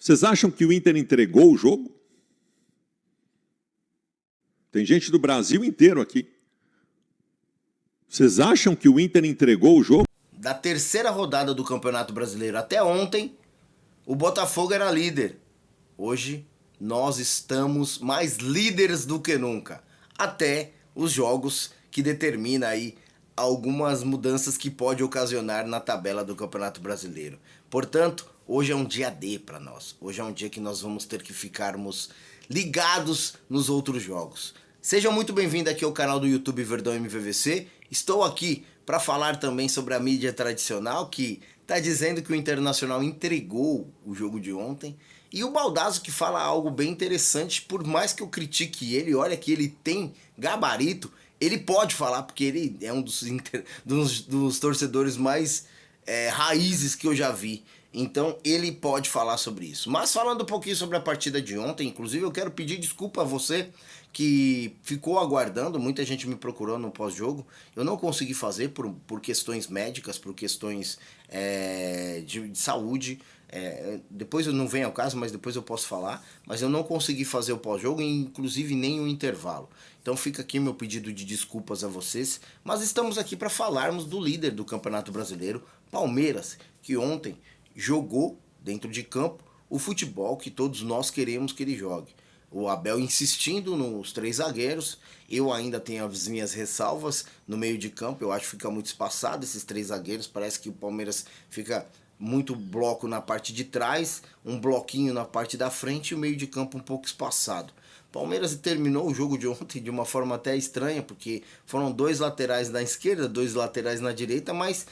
Vocês acham que o Inter entregou o jogo? Tem gente do Brasil inteiro aqui. Vocês acham que o Inter entregou o jogo? Da terceira rodada do Campeonato Brasileiro até ontem, o Botafogo era líder. Hoje, nós estamos mais líderes do que nunca. Até os jogos que determinam aí algumas mudanças que pode ocasionar na tabela do Campeonato Brasileiro. Portanto, hoje é um dia D para nós. Hoje é um dia que nós vamos ter que ficarmos ligados nos outros jogos. Sejam muito bem-vindos aqui ao canal do YouTube Verdão MVVC. Estou aqui para falar também sobre a mídia tradicional que está dizendo que o Internacional entregou o jogo de ontem. E o Baldasso que fala algo bem interessante, por mais que eu critique ele, olha que ele tem gabarito, ele pode falar porque ele é um dos torcedores mais raízes que eu já vi. Então ele pode falar sobre isso. Mas falando um pouquinho sobre a partida de ontem, inclusive eu quero pedir desculpa a você que ficou aguardando, muita gente me procurou no pós-jogo. Eu não consegui fazer por questões médicas, por questões de saúde. Depois eu não venho ao caso, mas depois eu posso falar. Mas eu não consegui fazer o pós-jogo, inclusive nem o intervalo. Então fica aqui meu pedido de desculpas a vocês. Mas estamos aqui para falarmos do líder do Campeonato Brasileiro, Palmeiras, que ontem jogou dentro de campo o futebol que todos nós queremos que ele jogue. O Abel insistindo nos três zagueiros. Eu ainda tenho as minhas ressalvas no meio de campo. Eu acho que fica muito espaçado esses três zagueiros. Parece que o Palmeiras fica muito bloco na parte de trás, um bloquinho na parte da frente e o meio de campo um pouco espaçado. Palmeiras terminou o jogo de ontem de uma forma até estranha, porque foram dois laterais na esquerda, dois laterais na direita, mas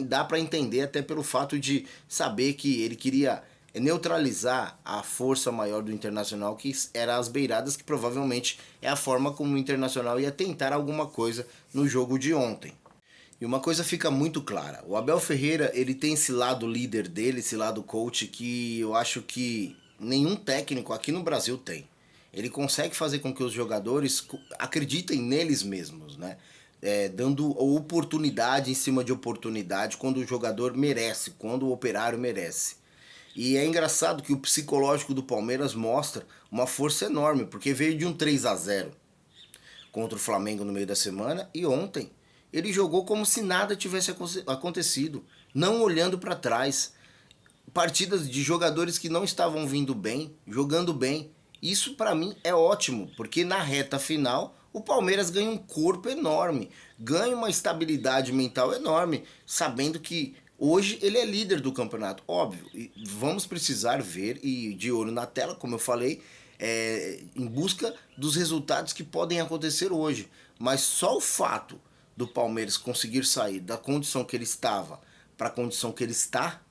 dá para entender até pelo fato de saber que ele queria neutralizar a força maior do Internacional, que era as beiradas, que provavelmente é a forma como o Internacional ia tentar alguma coisa no jogo de ontem. E uma coisa fica muito clara, o Abel Ferreira, ele tem esse lado líder dele, esse lado coach, que eu acho que nenhum técnico aqui no Brasil tem. Ele consegue fazer com que os jogadores acreditem neles mesmos, né? Dando oportunidade em cima de oportunidade quando o jogador merece, quando o operário merece. E é engraçado que o psicológico do Palmeiras mostra uma força enorme, porque veio de um 3-0 contra o Flamengo no meio da semana e ontem ele jogou como se nada tivesse acontecido, não olhando para trás. Partidas de jogadores que não estavam vindo bem, jogando bem. Isso para mim é ótimo, porque na reta final o Palmeiras ganha um corpo enorme, ganha uma estabilidade mental enorme, sabendo que hoje ele é líder do campeonato, óbvio. E vamos precisar ver, e de olho na tela, como eu falei, em busca dos resultados que podem acontecer hoje. Mas só o fato do Palmeiras conseguir sair da condição que ele estava para a condição que ele está,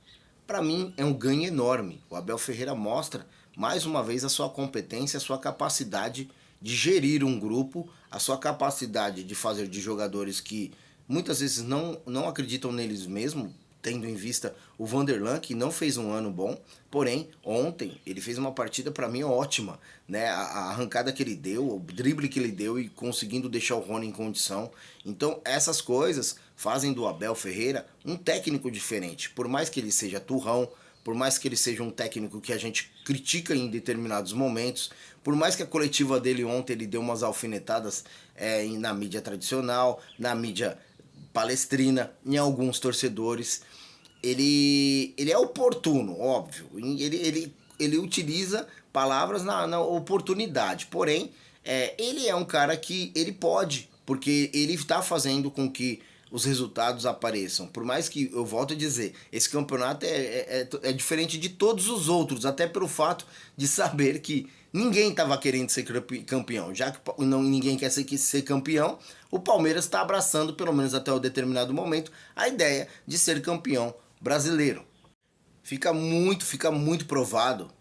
para mim é um ganho enorme. O Abel Ferreira mostra mais uma vez a sua competência, a sua capacidade de gerir um grupo, a sua capacidade de fazer de jogadores que muitas vezes não acreditam neles mesmos, tendo em vista o Vanderlan, que não fez um ano bom, porém, ontem ele fez uma partida para mim ótima, né? A arrancada que ele deu, o drible que ele deu e conseguindo deixar o Rony em condição. Então, essas coisas fazem do Abel Ferreira um técnico diferente, por mais que ele seja turrão, por mais que ele seja um técnico que a gente critica em determinados momentos, por mais que a coletiva dele ontem ele deu umas alfinetadas na mídia tradicional, na mídia palestrina, em alguns torcedores, ele é oportuno, óbvio, ele utiliza palavras na oportunidade, porém, ele é um cara que ele pode, porque ele está fazendo com que os resultados apareçam. Por mais que, eu volto a dizer, esse campeonato é diferente de todos os outros, até pelo fato de saber que ninguém estava querendo ser campeão. Já que ninguém quer ser campeão, o Palmeiras está abraçando, pelo menos até um determinado momento, a ideia de ser campeão brasileiro. Fica muito provado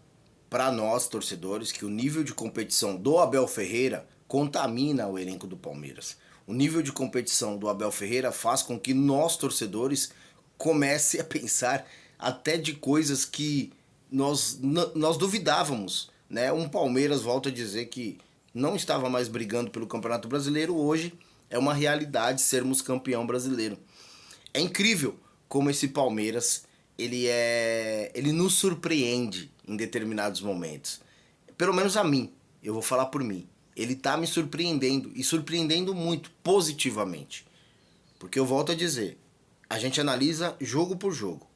para nós, torcedores, que o nível de competição do Abel Ferreira contamina o elenco do Palmeiras. O nível de competição do Abel Ferreira faz com que nós, torcedores, comece a pensar até de coisas que nós duvidávamos, né? Um Palmeiras, volta a dizer, que não estava mais brigando pelo Campeonato Brasileiro, hoje é uma realidade sermos campeão brasileiro. É incrível como esse Palmeiras ele nos surpreende em determinados momentos. Pelo menos a mim, eu vou falar por mim. Ele tá me surpreendendo, e surpreendendo muito, positivamente. Porque eu volto a dizer, a gente analisa jogo por jogo.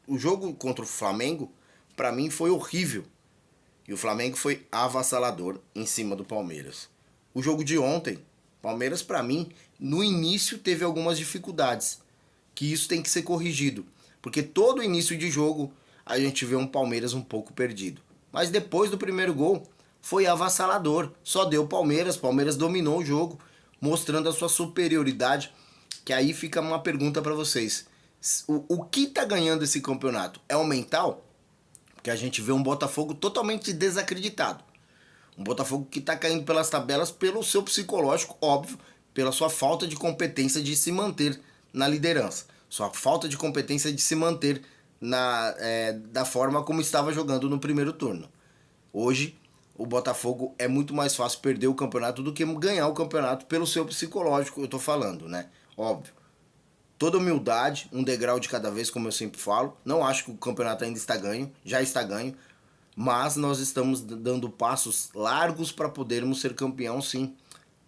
O jogo contra o Flamengo, para mim, foi horrível. E o Flamengo foi avassalador em cima do Palmeiras. O jogo de ontem, Palmeiras, para mim, no início teve algumas dificuldades. Que isso tem que ser corrigido. Porque todo início de jogo a gente vê um Palmeiras um pouco perdido. Mas depois do primeiro gol, foi avassalador. Só deu Palmeiras dominou o jogo, mostrando a sua superioridade. Que aí fica uma pergunta para vocês. O que tá ganhando esse campeonato? É o mental? Que a gente vê um Botafogo totalmente desacreditado. Um Botafogo que está caindo pelas tabelas pelo seu psicológico, óbvio, pela sua falta de competência de se manter na liderança. Sua falta de competência de se manter da forma como estava jogando no primeiro turno. Hoje, o Botafogo é muito mais fácil perder o campeonato do que ganhar o campeonato pelo seu psicológico, eu tô falando, né? Óbvio. Toda humildade, um degrau de cada vez, como eu sempre falo. Não acho que o campeonato ainda está ganho, já está ganho. Mas nós estamos dando passos largos para podermos ser campeão, sim,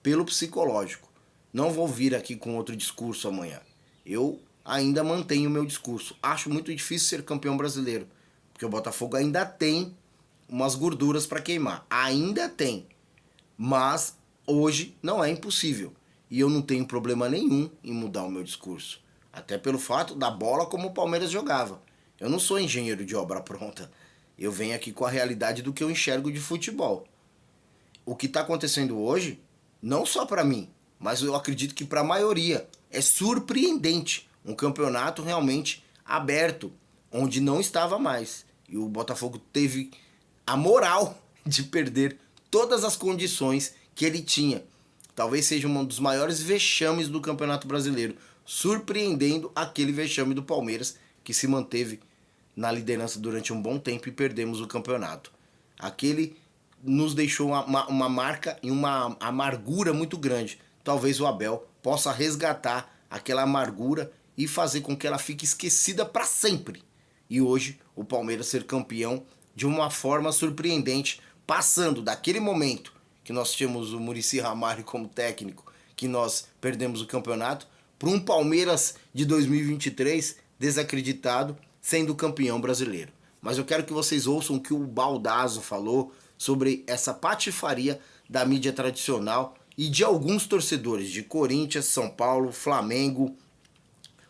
pelo psicológico. Não vou vir aqui com outro discurso amanhã. Eu ainda mantenho o meu discurso. Acho muito difícil ser campeão brasileiro, porque o Botafogo ainda tem umas gorduras para queimar. Ainda tem. Mas hoje não é impossível. E eu não tenho problema nenhum em mudar o meu discurso. Até pelo fato da bola como o Palmeiras jogava. Eu não sou engenheiro de obra pronta. Eu venho aqui com a realidade do que eu enxergo de futebol. O que está acontecendo hoje, não só para mim, mas eu acredito que para a maioria, é surpreendente. Um campeonato realmente aberto, onde não estava mais. E o Botafogo teve a moral de perder todas as condições que ele tinha. Talvez seja um dos maiores vexames do Campeonato Brasileiro, surpreendendo aquele vexame do Palmeiras, que se manteve na liderança durante um bom tempo e perdemos o campeonato. Aquele nos deixou uma marca e uma amargura muito grande. Talvez o Abel possa resgatar aquela amargura e fazer com que ela fique esquecida para sempre. E hoje o Palmeiras ser campeão de uma forma surpreendente, passando daquele momento que nós tínhamos o Muricy Ramalho como técnico, que nós perdemos o campeonato, para um Palmeiras de 2023 desacreditado, sendo campeão brasileiro. Mas eu quero que vocês ouçam o que o Baldasso falou sobre essa patifaria da mídia tradicional e de alguns torcedores de Corinthians, São Paulo, Flamengo,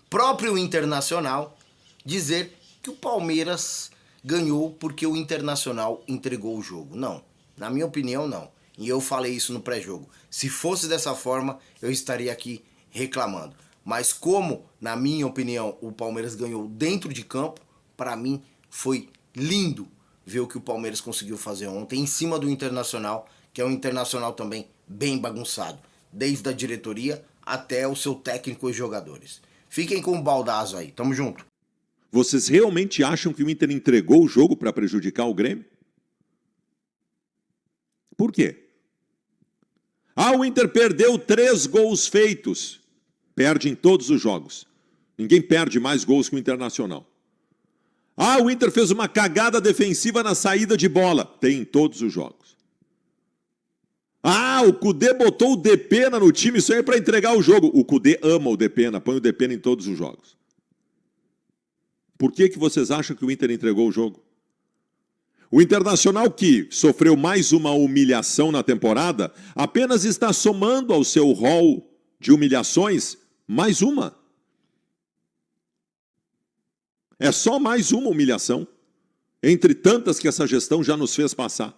próprio Internacional, dizer que o Palmeiras ganhou porque o Internacional entregou o jogo. Não, na minha opinião não. E eu falei isso no pré-jogo. Se fosse dessa forma, eu estaria aqui reclamando. Mas como, na minha opinião, o Palmeiras ganhou dentro de campo, para mim foi lindo ver o que o Palmeiras conseguiu fazer ontem em cima do Internacional, que é um Internacional também bem bagunçado, desde a diretoria até o seu técnico e jogadores. Fiquem com o Baldasso aí, tamo junto. Vocês realmente acham que o Inter entregou o jogo para prejudicar o Grêmio? Por quê? O Inter perdeu 3 gols feitos. Perde em todos os jogos. Ninguém perde mais gols que o Internacional. O Inter fez uma cagada defensiva na saída de bola. Tem em todos os jogos. O Cudê botou o Depena no time, isso aí é para entregar o jogo. O Cudê ama o Depena, põe o Depena em todos os jogos. Por que vocês acham que o Inter entregou o jogo? O Internacional, que sofreu mais uma humilhação na temporada, apenas está somando ao seu rol de humilhações mais uma. É só mais uma humilhação, entre tantas que essa gestão já nos fez passar.